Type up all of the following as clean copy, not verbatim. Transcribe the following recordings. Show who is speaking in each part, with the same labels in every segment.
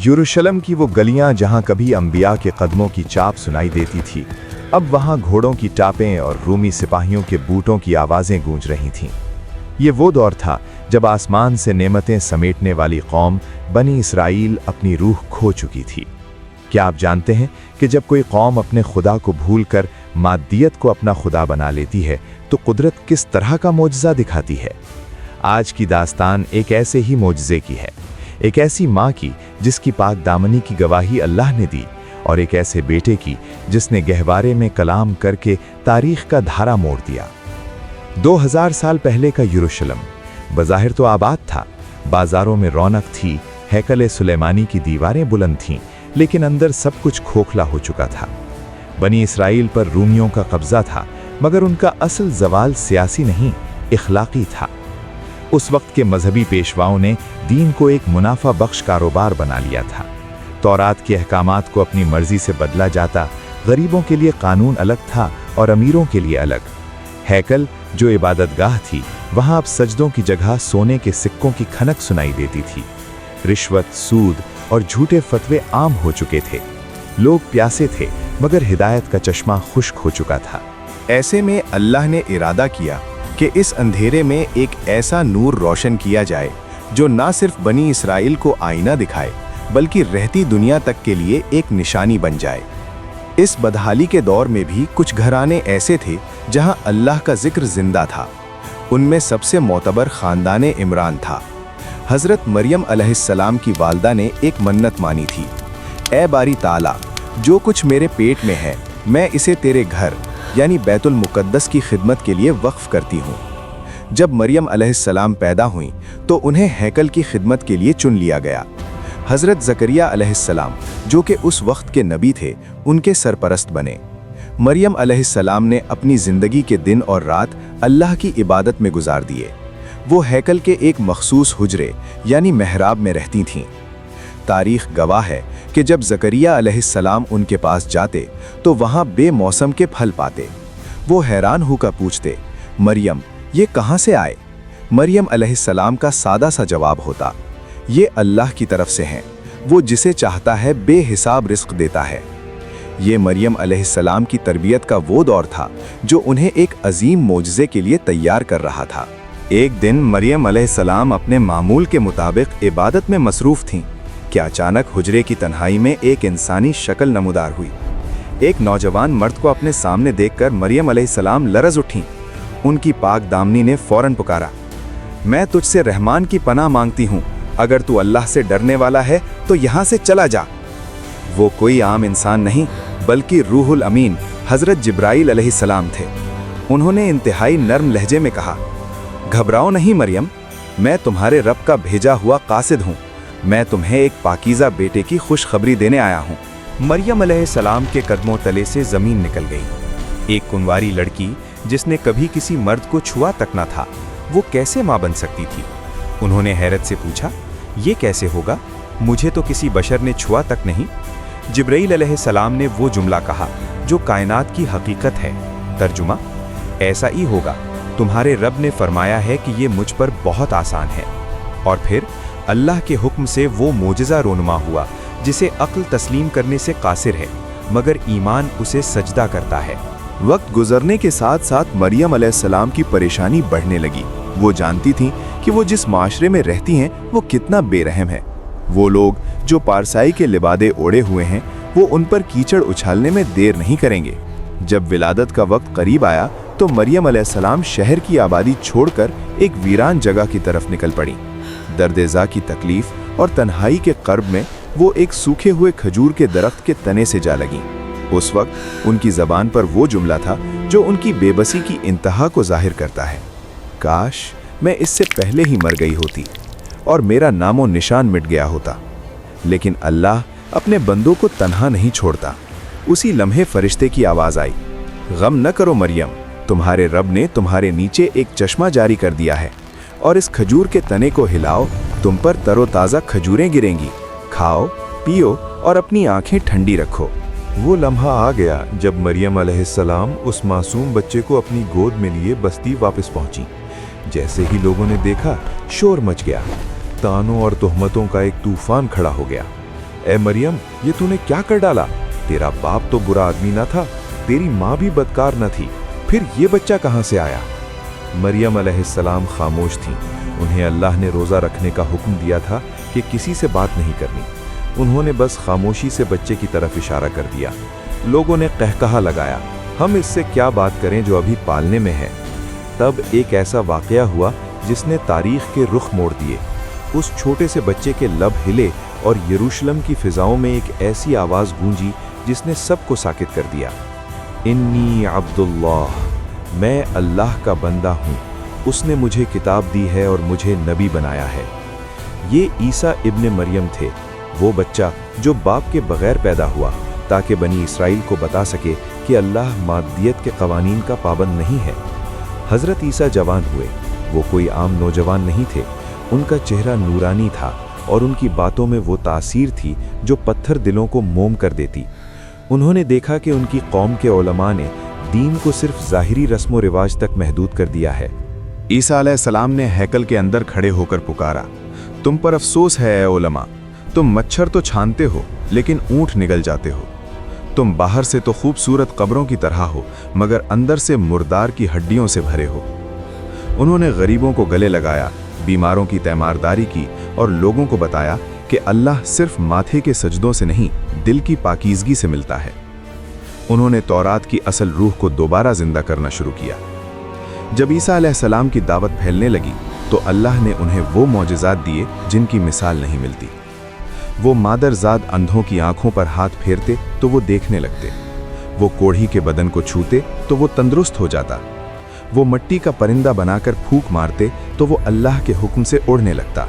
Speaker 1: यरूशलेम की वो गलियां जहां कभी अंबिया के कदमों की चाप सुनाई देती थी, अब वहां घोड़ों की टापें और रूमी सिपाहियों के बूटों की आवाज़ें गूंज रही थीं। ये वो दौर था जब आसमान से नेमतें समेटने वाली कौम बनी इसराइल अपनी रूह खो चुकी थी। क्या आप जानते हैं कि जब कोई कौम अपने खुदा को भूलकर मादियत को अपना खुदा बना लेती है तो कुदरत किस तरह का मोजज़ा दिखाती है? आज की दास्तान एक ऐसे ही मोजज़े की है, एक ऐसी माँ की जिसकी पाक दामनी की गवाही अल्लाह ने दी, और एक ऐसे बेटे की जिसने गहवारे में कलाम करके तारीख का धारा मोड़ दिया। 2000 साल पहले का यरूशलेम बज़ाहिर तो आबाद था, बाजारों में रौनक थी, हैकल सुलेमानी की दीवारें बुलंद थीं, लेकिन अंदर सब कुछ खोखला हो चुका था। बनी इसराइल पर रूमियों का कब्जा था, मगर उनका असल जवाल सियासी नहीं, इखलाकी था। उस वक्त के मजहबी पेशवाओं ने दीन को एक मुनाफा बख्श कारोबार बना लिया था। तौरात के अहकामात को अपनी मर्जी से बदला जाता, गरीबों के लिए कानून अलग था और अमीरों के लिए अलग। हैकल जो इबादतगाह थी, वहां अब सजदों की जगह सोने के सिक्कों की खनक सुनाई देती थी। रिश्वत, सूद और झूठे फतवे आम हो चुके थे। लोग प्यासे थे, मगर हिदायत का चश्मा खुश्क हो चुका था।
Speaker 2: ऐसे में अल्लाह ने इरादा किया कि इस अंधेरे में एक ऐसा नूर रोशन किया जाए जो ना सिर्फ बनी इसराइल को आईना दिखाए, बल्कि रहती दुनिया तक के लिए एक निशानी बन जाए। इस बदहाली के दौर में भी कुछ घराने ऐसे थे जहां अल्लाह का जिक्र जिंदा था। उनमें सबसे मोतबर खानदान इमरान था। हज़रत मरियम अलैहिस्सलाम की वालदा ने एक मन्नत मानी थी, ए बारी ताला, जो कुछ मेरे पेट में है मैं इसे तेरे घर यानी बैतुल मुक़द्दस की खिदमत के लिए वक्फ करती हूँ। जब मरियम अलैहिस्सलाम पैदा हुई तो उन्हें हैकल की खिदमत के लिए चुन लिया गया। हज़रत ज़करिया अलैहिस्सलाम, जो कि उस वक्त के नबी थे, उनके सरपरस्त बने। मरियम अलैहिस्सलाम ने अपनी ज़िंदगी के दिन और रात अल्लाह की इबादत में गुजार दिए। वो हैकल के एक मखसूस हुजरे यानी महराब में रहती थीं। तारीख गवाह है कि जब ज़करिया अलैहिस्सलाम उनके पास जाते तो वहाँ बेमौसम के फल पाते। वो हैरान होकर पूछते, मरियम ये कहाँ से आए? मरियम अलैहिस्सलाम का सादा सा जवाब होता, ये अल्लाह की तरफ से हैं, वो जिसे चाहता है बेहिसाब रिस्क देता है। ये मरियम अलैहिस्सलाम की तरबियत का वो दौर था जो उन्हें एक अजीम मोजज़े के लिए तैयार कर रहा था। एक दिन मरियम अलैहिस्सलाम अपने मामूल के मुताबिक इबादत में मसरूफ़ थीं कि अचानक हुजरे की तन्हाई में एक इंसानी शक्ल नमूदार हुई। एक नौजवान मर्द को अपने सामने देखकर मरियम अलैहिस्सलाम लरज़ उठीं। उनकी पाक दामनी ने फौरन पुकारा, मैं तुझसे रहमान की पनाह मांगती हूँ, अगर तू अल्लाह से डरने वाला है तो यहाँ से चला जा। वो कोई आम इंसान नहीं, बल्कि रूहुल अमीन हज़रत जिब्राइल अलैहिस्सलाम थे। उन्होंने इंतहाई नर्म लहजे में कहा, घबराओ नहीं मरियम, मैं तुम्हारे रब का भेजा हुआ कासिद हूँ। मैं तुम्हें एक पाकीज़ा बेटे की खुशखबरी देने आया हूँ।
Speaker 3: मरियम अलैहिस्सलाम के कदमों तले से ज़मीन निकल गई। एक कुंवारी लड़की जिसने कभी किसी मर्द को छुआ तक न था, वो कैसे माँ बन सकती थी? उन्होंने हैरत से पूछा, ये कैसे होगा? मुझे तो किसी बशर ने छुआ तक नहीं। जिब्राइल अलैहिस्सलाम ने वो जुमला कहा जो कायनात की हकीकत है। तर्जुमा, ऐसा ही होगा, तुम्हारे रब ने फरमाया है कि ये मुझ पर बहुत आसान है। और फिर अल्लाह के हुक्म से वो मोजज़ा रोनुमा हुआ जिसे अक्ल तस्लीम करने से कासिर है, मगर ईमान उसे सजदा करता है।
Speaker 2: वक्त गुजरने के साथ साथ मरियम अलैहिस्सलाम की परेशानी बढ़ने लगी। वो जानती थीं कि वो जिस माशरे में रहती हैं वो कितना बेरहम है। वो लोग जो पारसाई के लिबादे ओढ़े हुए हैं, वो उन पर कीचड़ उछालने में देर नहीं करेंगे। जब विलादत का वक्त करीब आया तो मरियम अलैहिस्सलाम शहर की आबादी छोड़कर एक वीरान जगह की तरफ निकल पड़ी। दर्द-ए-ज़ा की तकलीफ और तन्हाई के कर्ब में वो एक सूखे हुए खजूर के दरख्त के तने से जा लगीं। उस वक्त उनकी ज़बान पर वो जुमला था जो उनकी बेबसी की इंतहा को जाहिर करता है, काश मैं इससे पहले ही मर गई होती और मेरा नामो निशान मिट गया होता। लेकिन अल्लाह अपने बंदों को तन्हा नहीं छोड़ता। उसी लम्हे फरिश्ते की आवाज़ आई, गम न करो मरियम, तुम्हारे रब ने तुम्हारे नीचे एक चश्मा जारी कर दिया है और इस खजूर के तने को हिलाओ, तुम पर तरोताज़ा खजूरें गिरेंगी। खाओ, पियो और अपनी आंखें ठंडी रखो।
Speaker 1: वो लम्हा आ गया जब मरियम अलैहिस्सलाम उस मासूम बच्चे को अपनी गोद में लिए बस्ती वापस पहुंची। जैसे ही लोगों ने देखा, शोर मच गया। तानों और तोहमतों का एक तूफान खड़ा हो गया।
Speaker 3: ए मरियम, ये तूने क्या कर डाला? तेरा बाप तो बुरा आदमी ना था, तेरी माँ भी बदकार न थी, फिर ये बच्चा कहाँ से आया? मरियम अलैहिस्सलाम खामोश थीं। उन्हें अल्लाह ने रोज़ा रखने का हुक्म दिया था कि किसी से बात नहीं करनी। उन्होंने बस खामोशी से बच्चे की तरफ इशारा कर दिया। लोगों ने कहकहा लगाया, हम इससे क्या बात करें जो अभी पालने में है। तब एक ऐसा वाक़या हुआ जिसने तारीख के रुख मोड़ दिए। उस छोटे से बच्चे के लब हिले और यरूशलेम की फ़िज़ाओं में एक ऐसी आवाज़ गूंजी जिसने सबको साकित कर दिया। इन्नी अब्दुल्लाह, मैं अल्लाह का बंदा हूँ, उसने मुझे किताब दी है और मुझे नबी बनाया है। ये ईसा इब्ने मरियम थे, वो बच्चा जो बाप के बगैर पैदा हुआ ताकि बनी इसराइल को बता सके कि अल्लाह मादियत के कवानीन का पाबंद नहीं है। हज़रत ईसा जवान हुए। वो कोई आम नौजवान नहीं थे। उनका चेहरा नूरानी था और उनकी बातों में वो तासीर थी जो पत्थर दिलों को मोम कर देती। उन्होंने देखा कि उनकी कौम के उलमा ने दीन को सिर्फ ज़ाहिरी रस्म व रिवाज तक महदूद कर दिया है।
Speaker 2: ईसा अलैहिस्सलाम ने हैकल के अंदर खड़े होकर पुकारा, तुम पर अफसोस है ए उलमा, तुम मच्छर तो छानते हो लेकिन ऊँट निगल जाते हो। तुम बाहर से तो खूबसूरत कब्रों की तरह हो मगर अंदर से मुर्दार की हड्डियों से भरे हो। उन्होंने गरीबों को गले लगाया, बीमारों की तैमारदारी की और लोगों को बताया कि अल्लाह सिर्फ माथे के सजदों से नहीं, दिल की पाकीज़गी से मिलता है। उन्होंने तौरात की असल रूह को दोबारा जिंदा करना शुरू किया। जब ईसा अलैहिस्सलाम की दावत फैलने लगी तो अल्लाह ने उन्हें वो मौजिज़ात दिए जिनकी मिसाल नहीं मिलती। वो मादरजाद अंधों की आंखों पर हाथ फेरते तो वो देखने लगते, वो कोढ़ी के बदन को छूते तो वो तंदुरुस्त हो जाता, वो मिट्टी का परिंदा बनाकर फूंक मारते तो वो अल्लाह के हुक्म से उड़ने लगता।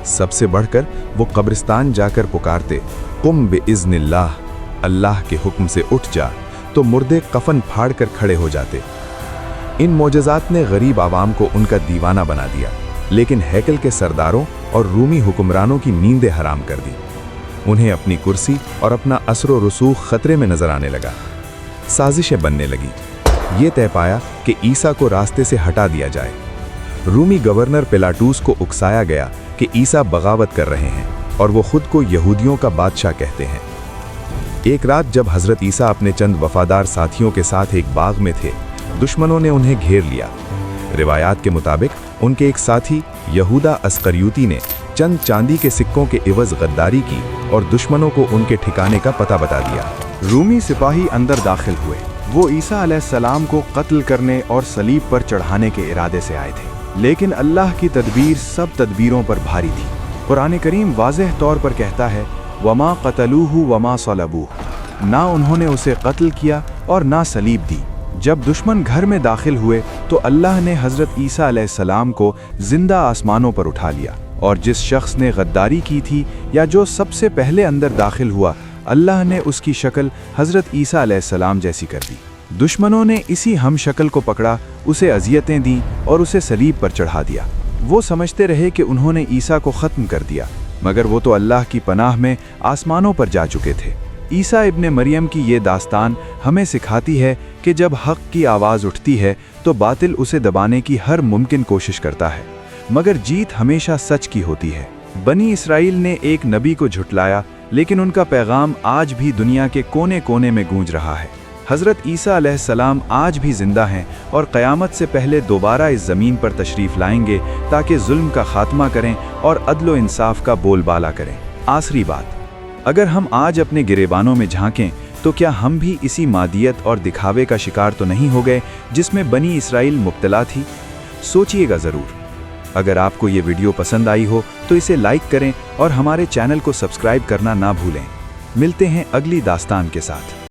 Speaker 2: सबसे बढ़कर वो कब्रिस्तान जाकर पुकारते, कुम बिइज़्निल्लाह, अल्लाह के हुक्म से उठ जा, तो मुर्दे कफन फाड़ कर खड़े हो जाते। इन मौजज़ात ने गरीब आवाम को उनका दीवाना बना दिया, लेकिन हैकल के सरदारों और रूमी हुक्मरानों की नींदें हराम कर दी। उन्हें अपनी कुर्सी और अपना असर व रसूख खतरे में नजर आने लगा। साजिशें बनने लगी। ये तय पाया कि ईसा को रास्ते से हटा दिया जाए। रूमी गवर्नर पिलाटूस को उकसाया गया कि ईसा बगावत कर रहे हैं और वो खुद को यहूदियों का बादशाह कहते हैं। एक रात जब हज़रत ईसा अपने चंद वफादार साथियों के साथ एक बाग में थे, दुश्मनों ने उन्हें घेर लिया। रिवायात के मुताबिक उनके एक साथी यहूदा अस्करियूती ने चंद चांदी के सिक्कों के इवज़ गद्दारी की और दुश्मनों को उनके ठिकाने का पता बता दिया।
Speaker 4: रूमी सिपाही अंदर दाखिल हुए। वो ईसा अलैहिस्सलाम को कत्ल करने और सलीब पर चढ़ाने के इरादे से आए थे, लेकिन अल्लाह की तदबीर सब तदबीरों पर भारी थी। कुरान करीम वाज़ेह तौर पर कहता है, वमा क़तलूहु वमा सलबूहु, ना उन्होंने उसे कत्ल किया और ना सलीब दी। जब दुश्मन घर में दाखिल हुए तो अल्लाह ने हज़रत ईसा अलैहिस्सलाम को जिंदा आसमानों पर उठा लिया, और जिस शख्स ने गद्दारी की थी या जो सबसे पहले अंदर दाखिल हुआ, अल्लाह ने उसकी शक्ल हज़रत ईसा अलैहिस्सलाम जैसी कर दी। दुश्मनों ने इसी हम शक्ल को पकड़ा, उसे अजियतें दी और उसे सलीब पर चढ़ा दिया। वो समझते रहे कि उन्होंने ईसा को ख़त्म कर दिया, मगर वो तो अल्लाह की पनाह में आसमानों पर जा चुके थे। ईसा इब्ने मरियम की ये दास्तान हमें सिखाती है कि जब हक़ की आवाज़ उठती है तो बातिल उसे दबाने की हर मुमकिन कोशिश करता है, मगर जीत हमेशा सच की होती है। बनी इसराइल ने एक नबी को झुटलाया, लेकिन उनका पैगाम आज भी दुनिया के कोने कोने में गूंज रहा है। हज़रत ईसा अलैहिस्सलाम आज भी ज़िंदा हैं और क़यामत से पहले दोबारा इस ज़मीन पर तशरीफ़ लाएंगे ताकि जुल्म का ख़ात्मा करें और अदल व इंसाफ का बोलबाला करें। आखिरी बात, अगर हम आज अपने गिरेबानों में झांकें तो क्या हम भी इसी मादियत और दिखावे का शिकार तो नहीं हो गए जिसमें बनी इसराइल मुब्तला थी? सोचिएगा ज़रूर। अगर आपको ये वीडियो पसंद आई हो तो इसे लाइक करें और हमारे चैनल को सब्सक्राइब करना ना भूलें। मिलते हैं अगली दास्तान के साथ।